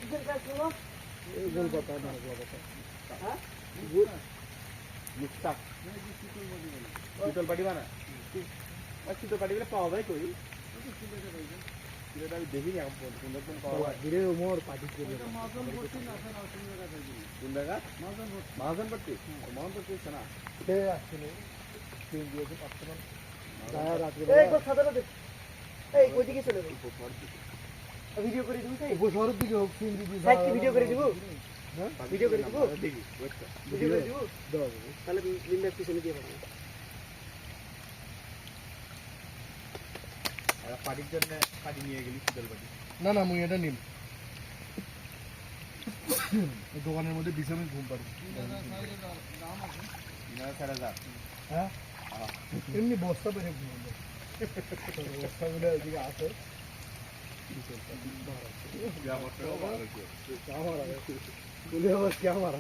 গোল কথা না গোল কথা হ্যাঁ মুস্তাক শীতল পাটি বানা শীতল পাটি গুলো পাওয়া যায় কই আমি দেখিনি এখন কোন পাওয়া যায় ধীরে ওমর পাটি কোন জায়গা মহাজন পাটি মহাজন পাটি না সে আসলে তিন দিয়েছে বর্তমান রাত্রে এই কো সাদা দে এই কই দিকে চলে ভিডিও করে দিবি তাই উপশহরের দিকে হোক সিন দিবি সাইড কি ভিডিও করে দিব হ্যাঁ ভিডিও করে দিব দেখি ভিডিও করে দিব দাও তাহলে লিঙ্ক পিছনে দিয়ে পাঠাবো আর পাটির জন্য পাটি নিয়ে গেলি শীতল পাটি না না মুই এটা নিম এই দোকানের মধ্যে বিছামে ঘুম পারি দাম আছে 4000 হ্যাঁ এমনি বস্তা পেরে ঘুম বস্তাগুলো এদিকে আছে क्या मारा क्या मारा